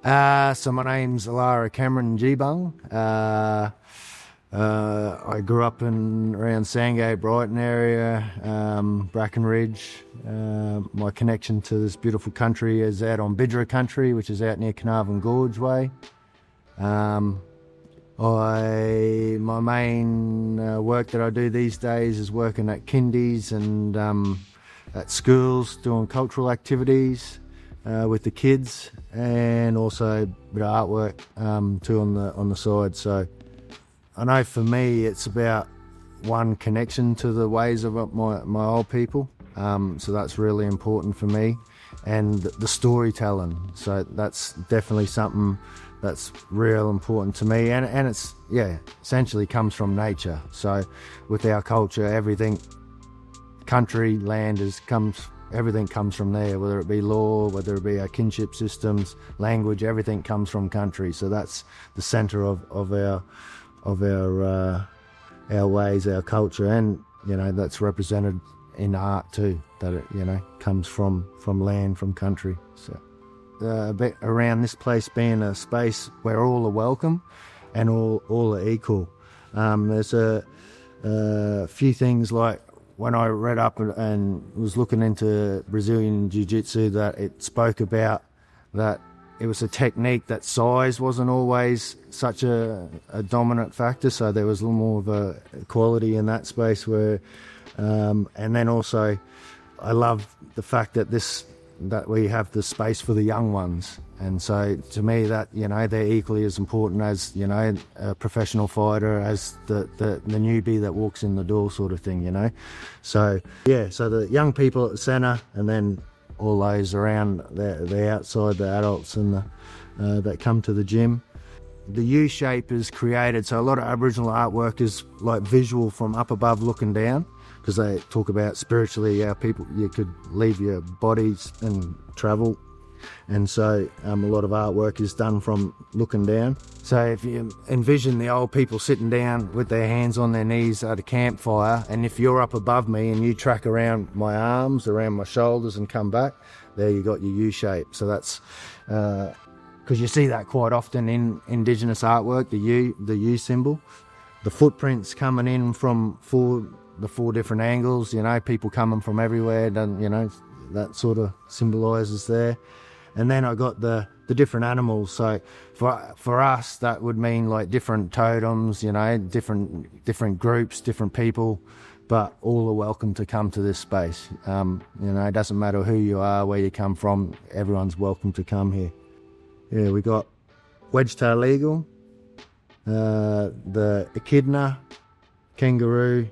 So my name's Alara Cameron-Geebung. I grew up around Sandgate, Brighton area, Brackenridge. My connection to this beautiful country is out on Bidra country, which is out near Carnarvon Gorge way. My main work that I do these days is working at kindies and at schools, doing cultural activities with the kids, and also a bit of artwork too on the side. So I know for me it's about one connection to the ways of my old people, so that's really important for me, and the storytelling. So that's definitely something that's real important to me, and it's essentially comes from nature. So with our culture, everything, country, land everything comes from there, whether it be law, whether it be our kinship systems, language, everything comes from country. So that's the center of our ways, our culture, and that's represented in art too, that it comes from land, from country. So a bit around this place being a space where all are welcome and all are equal. There's a few things, like when I read up and was looking into Brazilian Jiu-Jitsu, that it spoke about that it was a technique that size wasn't always such a dominant factor, so there was a little more of a equality in that space where, and then also I love the fact that we have the space for the young ones, and so to me that they're equally as important as a professional fighter, as the newbie that walks in the door, sort of thing. So so the young people at the center, and then all those around the outside, the adults and that come to the gym. The U shape is created, so a lot of Aboriginal artwork is like visual, from up above looking down, because they talk about spiritually how you could leave your bodies and travel, and so a lot of artwork is done from looking down. So if you envision the old people sitting down with their hands on their knees at a campfire, and if you're up above me and you track around my arms, around my shoulders and come back, there you got your U shape. So that's because you see that quite often in Indigenous artwork, the U symbol, the footprints coming in from the four different angles, people coming from everywhere, that sort of symbolises there. And then I got the different animals. So for us, that would mean like different totems, different groups, different people, but all are welcome to come to this space. It doesn't matter who you are, where you come from, everyone's welcome to come here. Yeah, we got wedge-tailed eagle, the echidna, kangaroo,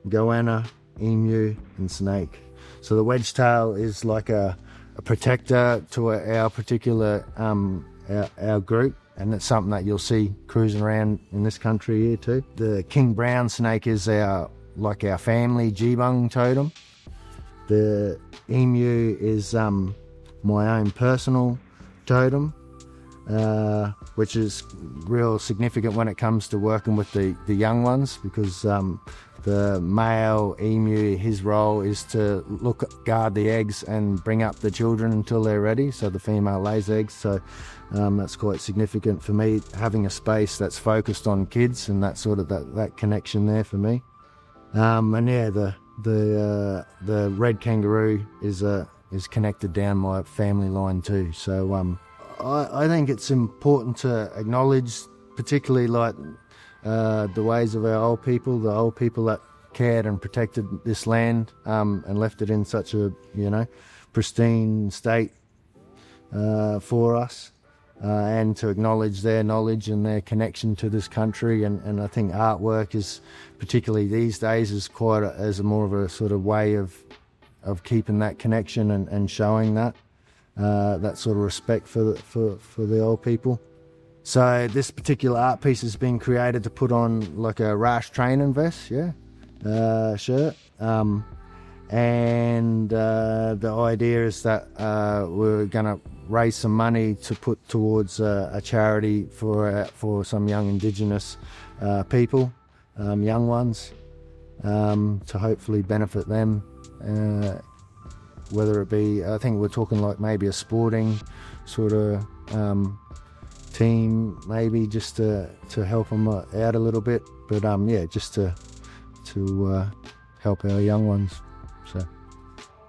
goanna, emu and snake. So the wedge-tail is like a protector to our particular our group, and it's something that you'll see cruising around in this country here too. The king brown snake is our family Geebung totem. The emu is my own personal totem, which is real significant when it comes to working with the young ones, because the male emu, his role is to guard the eggs and bring up the children until they're ready, so the female lays eggs. So that's quite significant for me, having a space that's focused on kids, and that sort of that connection there for me. And yeah, the red kangaroo is connected down my family line too. So I think it's important to acknowledge, particularly like the ways of our old people, the old people that cared and protected this land, and left it in such a pristine state for us, and to acknowledge their knowledge and their connection to this country. And I think artwork is, particularly these days, is quite as more of a sort of way of keeping that connection and showing that sort of respect for the old people. So this particular art piece has been created to put on like a rash training vest, shirt. And the idea is that we're going to raise some money to put towards a charity for some young Indigenous people, young ones, to hopefully benefit them. Whether it be, I think we're talking like maybe a sporting sort of team, maybe just to help them out a little bit. But yeah, just to help our young ones. So.